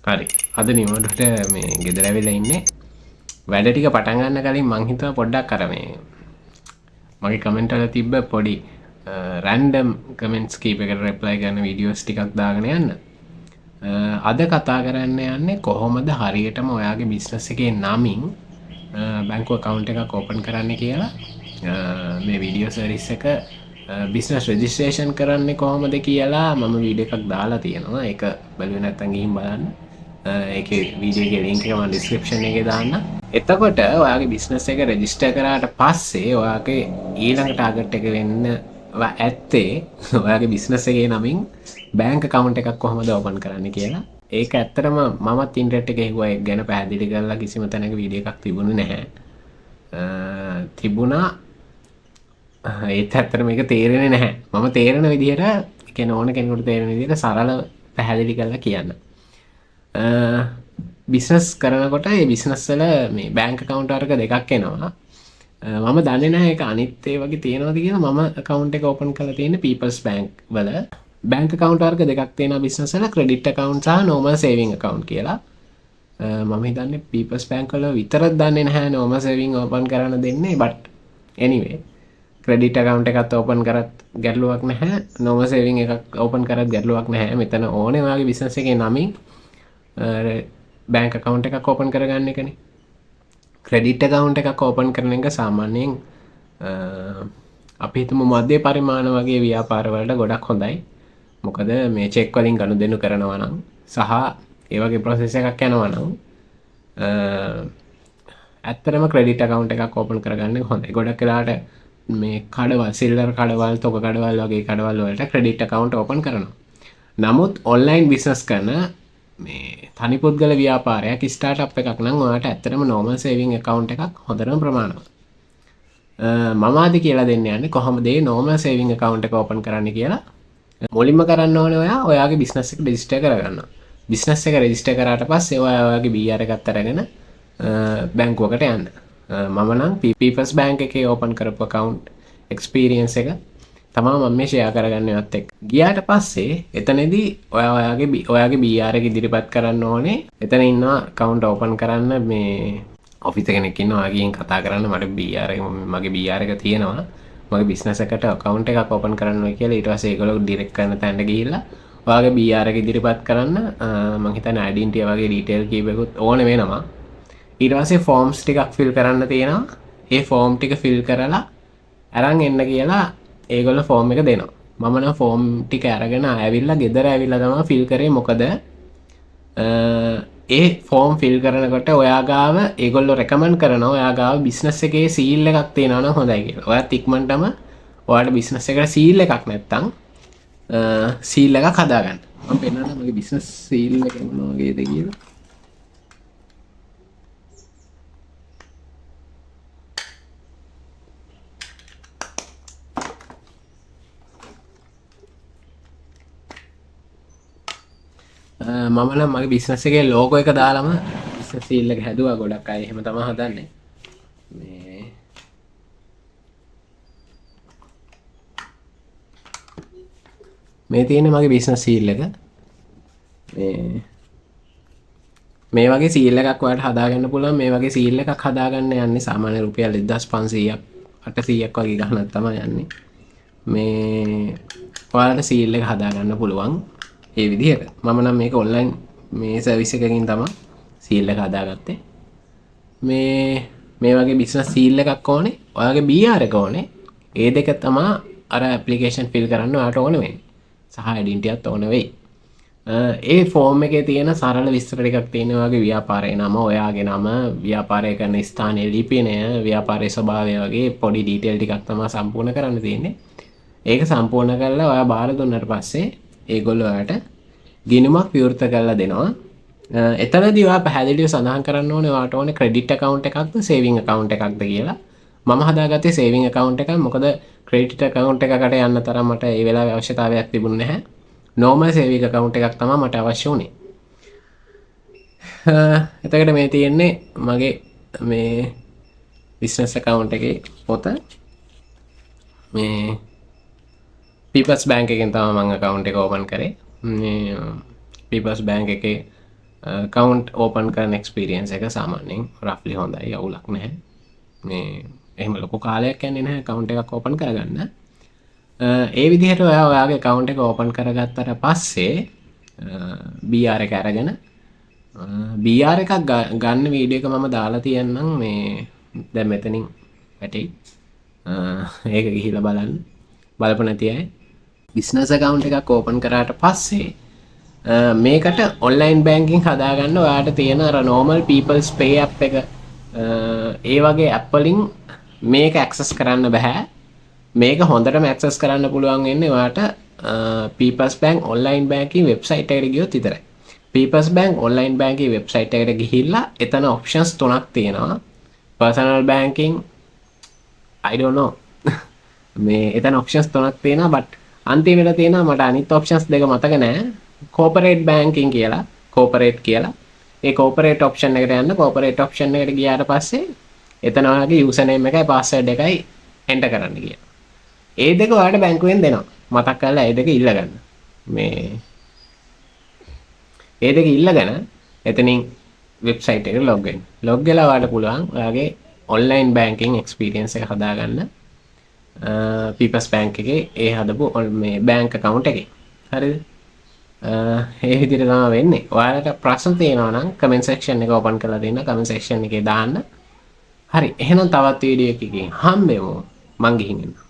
හරි. අද නිවටට මේ ගෙදර ඇවිල්ලා ඉන්නේ. වැඩ ටික පටන් ගන්න කලින් මං හිතුවා පොඩ්ඩක් අර මේ මගේ කමෙන්ට් වල තිබ්බ පොඩි රැන්ඩම් කමෙන්ට්ස් කීපයකට රිප්ලයි කරන වීඩියෝස් ටිකක් දාගෙන යන්න. අද කතා කරන්න යන්නේ කොහොමද හරියටම ඔයාගේ බිස්නස් එකේ නමින් බැංකුව account එකක් ඕපන් කරන්න කියලා. මේ වීඩියෝ සර්විස් එක බිස්නස් රෙජිස්ට්‍රේෂන් කරන්නේ කොහොමද කියලා මම වීඩියෝ එකක් දාලා තියෙනවා. ඒක බලුවේ නැත්නම් ගිහින් බලන්න. ඒකේ වීඩියෝ එකේ link එක මම description එකේ දාන්න. එතකොට ඔයාගේ බිස්නස් එක රෙජිස්ටර් කරාට පස්සේ ඔයාගේ ඊළඟ ටාගට් එක වෙන්න ඇත්තේ ඔයාගේ බිස්නස් එකේ නමින් බැංක් account එකක් කොහොමද ඕපන් කරන්න කියලා. ඒක ඇත්තටම මමත් ඉන්ටර්නෙට් එකේ හිතුවා ඒක ගැන පැහැදිලි කරලා කිසිම තැනක වීඩියෝ එකක් තිබුණේ නැහැ. තිබුණා ඒත් ඇත්තට මේක තේරෙන්නේ නැහැ. මම තේරෙන විදිහට කියන ඕන කෙනෙකුට තේරෙන විදිහට සරලව පැහැදිලි කරලා කියන්න. බිස්නස් කරනකොට ඒ බිස්නස් වල මේ බැංක් account වර්ග දෙකක් එනවා. මම දන්නේ නැහැ ඒක අනිත් ඒ වගේ තියෙනවද කියලා. මම account එක open කරලා තියෙන්නේ People's Bank වල. බැංක් account වර්ග දෙකක් තියෙනවා බිස්නස් වල, credit account සහ normal saving account කියලා. මම හිතන්නේ People's Bank වල විතරක් දන්නේ නැහැ normal saving open කරන්න දෙන්නේ. but anyway ක්‍රෙඩිට් account එකත් ඕපන් කරත් ගැටලුවක් නැහැ. normal saving එකක් ඕපන් කරත් ගැටලුවක් නැහැ. මෙතන ඕනේ ඔයාගේ බිස්නස් එකේ නමින් බැංක් account එකක් ඕපන් කරගන්න එකනේ. ක්‍රෙඩිට් account එකක් ඕපන් කරන එක සාමාන්‍යයෙන් අපි හිතමු මධ්‍ය පරිමාණ වගේ ව්‍යාපාර වලට ගොඩක් හොඳයි. මොකද මේ චෙක් වලින් ගනුදෙනු කරනවා නම් සහ ඒ වගේ process එකක් යනවා නම් ඇත්තටම ක්‍රෙඩිට් account එකක් ඕපන් කරගන්න හොඳයි. ගොඩක් වෙලාවට මේ කඩවල් සිල්වර් කඩවල් තොග කඩවල් වගේ කඩවල් වලට ක්‍රෙඩිට් account ඕපන් කරනවා. නමුත් ඔන්ලයින් බිස්නස් කරන මේ තනි පුද්ගල ව්‍යාපාරයක් ස්ටාර්ට්අප් එකක් නම් ඔයාලට ඇත්තටම normal saving account එකක් හොඳටම ප්‍රමාණවත්. මම ආදි කියලා දෙන්න යන්නේ කොහොමද මේ normal saving account එක ඕපන් කරන්න කියලා. මුලින්ම කරන්න ඕනේ ඔයාගේ බිස්නස් එක රෙජිස්ටර් කරගන්න. බිස්නස් එක රෙජිස්ටර් කරාට පස්සේ ඔයාගේ BR එකත් අරගෙන බැංකුවකට යන්න. මම නම් People's Bank එකේ ඕපන් කරපු account experience එක තමයි මම මේ ෂෙයා කරගන්නේ ඔයත් එක්ක. ගියාට පස්සේ එතනදී ඔයාගේ BR එක ඉදිරිපත් කරන්න ඕනේ. එතන ඉන්නවා account open කරන්න මේ ඔෆිස් කෙනෙක් ඉන්නවා. ඔයාගෙන් කතා කරන්න මට BR එක මගේ BR එක තියෙනවා. මගේ business එකට account එකක් open කරන්න ඕනේ කියලා. ඊට පස්සේ ඒගොල්ලෝ direct කරන තැනට ගිහිල්ලා ඔයාගේ BR එක ඉදිරිපත් කරන්න මම හිතන්නේ identity වගේ detail කීපයකුත් ඕනේ වෙනවා. ඊට පස්සේ ෆෝම්ස් ටිකක් ෆිල් කරන්න තියෙනවා. ඒ ෆෝම් ටික ෆිල් කරලා අරන් එන්න කියලා ඒගොල්ලෝ ෆෝම් එක දෙනවා. මම නම් ෆෝම් ටික අරගෙන ආවිල්ලා ගෙදර ඇවිල්ලා තමයි ෆිල් කරේ. මොකද ඒ ෆෝම් ෆිල් කරනකොට ඔයා ගාව ඒගොල්ලෝ රෙකමන්ඩ් කරනවා ඔයා ගාව බිස්නස් එකේ සීල් එකක් තියෙනවා නම් හොඳයි කියලා. ඔයාත් ඉක්මනටම ඔයාලට බිස්නස් එකට සීල් එකක් නැත්තම් සීල් එකක් හදාගන්න. මම පෙන්නන්න මගේ බිස්නස් සීල් එක මොන වගේද කියලා. මම නම් මගේ බිස්නස් එකේ ලෝගෝ එක දාලම බිස්නස් සීල් එක හැදුවා. ගොඩක් අය එහෙම තමයි හදන්නේ. මේ තියෙන්නේ මගේ බිස්නස් සීල් එක. මේ වගේ සීල් එකක් ඔයාලට හදාගන්න පුළුවන්. මේ වගේ සීල් එකක් හදාගන්න යන්නේ සාමාන්‍ය රුපියල් 1500ක් 800ක් වගේ ගණනක් තමයි යන්නේ. මේ ඔයාලට සීල් එක හදාගන්න පුළුවන්. ඒ විදිහට මම නම් මේක ඔන්ලයින් මේ සර්විස් එකකින් තමයි සීල් එක හදාගත්තේ. මේ වගේ බිස්නස් සීල් එකක් ඕනේ. ඔයාගේ BR එක ඕනේ. ඒ දෙක තමයි අර ඇප්ලිකේෂන් ෆිල් කරන්න ඔයාලට ඕන වෙන්නේ. සහ ඩෙන්ටිටියත් ඕන වෙයි. ඒ ෆෝම් එකේ තියෙන සරල විස්තර ටිකක් තියෙනවා. ඔයාගේ ව්‍යාපාරයේ නම, ඔයාගේ නම, ව්‍යාපාරය කරන ස්ථානයේ ලිපිනය, ව්‍යාපාරයේ ස්වභාවය වගේ පොඩි ඩීටේල් ටිකක් තමයි සම්පූර්ණ කරන්න තියෙන්නේ. ඒක සම්පූර්ණ කරලා ඔයා බාර දුන්නාට පස්සේ ඒගොල්ලෝ ඔයාලට ගිණුමක් විවෘත කරලා දෙනවා. එතනදී ඔයා පැහැදිලිව සඳහන් කරන්න ඕනේ ඔයාට ඕනේ ක්‍රෙඩිට් account එකක්ද සේවිං account එකක්ද කියලා. මම හදාගත්තේ සේවිං account එකක්. මොකද ක්‍රෙඩිට් account එකකට යන්න තරම් මට ඒ වෙලාවේ අවශ්‍යතාවයක් තිබුණේ නැහැ. normal saving account එකක් තමයි මට අවශ්‍ය වුණේ. එතකොට මේ තියෙන්නේ මගේ මේ business account එකේ පොත. මේ People's Bank එකෙන් තමයි මම account එක open කරේ. මේ People's Bank එකේ කවුන්ට් ඕපන් කරන එක්ස්පිරියන්ස් එක සාමාන්‍යයෙන් රෆ්ලි හොඳයි, අවුලක් නැහැ. මේ එහෙම ලොකු කාලයක් යන්නේ නැහැ account එකක් ඕපන් කරගන්න. ඒ විදිහට ඔයාගේ account එක ඕපන් කරගත්තට පස්සේ BR එක අරගෙන BR එකක් ගන්න වීඩියෝ එක මම දාලා තියන්නම් මේ දැන් මෙතනින් වැටෙයි. ඒක ගිහිල්ලා බලන්න. බලපො නැති අය. බිස්නස් account එකක් ඕපන් කරාට පස්සේ මේකට ඔන්ලයින් බැංකින් හදාගන්න ඔයාට තියෙන අර normal people's pay app එක ඒ වගේ app වලින් මේක access කරන්න බෑ. මේක හොඳටම access කරන්න පුළුවන් වෙන්නේ ඔයාට People's Bank online banking website එකට ගියොත් විතරයි. People's Bank online banking website එකට ගිහිල්ලා එතන options තුනක් තියෙනවා. Personal banking I don't know. මේ එතන options තුනක් තියෙනවා but අන්තිමට තියෙනවා මට අනිත් options දෙක මතක නැහැ. Corporate banking කියලා, corporate කියලා. ඒ corporate option එකට යන්න. corporate option එකට ගියාට පස්සේ එතන ඔයාගේ username එකයි password එකයි enter කරන්න කියනවා. ඒ දෙක ඔයාලට බැංකුවෙන් දෙනවා. මතක් කරලා ඒ දෙක ඉල්ලගන්න. මේ ඒ දෙක ඉල්ලගෙන එතනින් වෙබ්සයිට් එකට log වෙන්න. log වෙලා ඔයාලට පුළුවන් ඔයාගේ online banking experience එක හදාගන්න. People's Bank එකේ ඒ හදපු මේ bank account එකේ. හරිද? ඒ විදිහට තමයි වෙන්නේ. ඔයාලට ප්‍රශ්න තියෙනවා නම් comment section එක open කරලා දෙන්න. comment section එකේ දාන්න. හරි. එහෙනම් තවත් වීඩියෝ එකකින් හම්බෙමු. මං ගිහින් එනවා.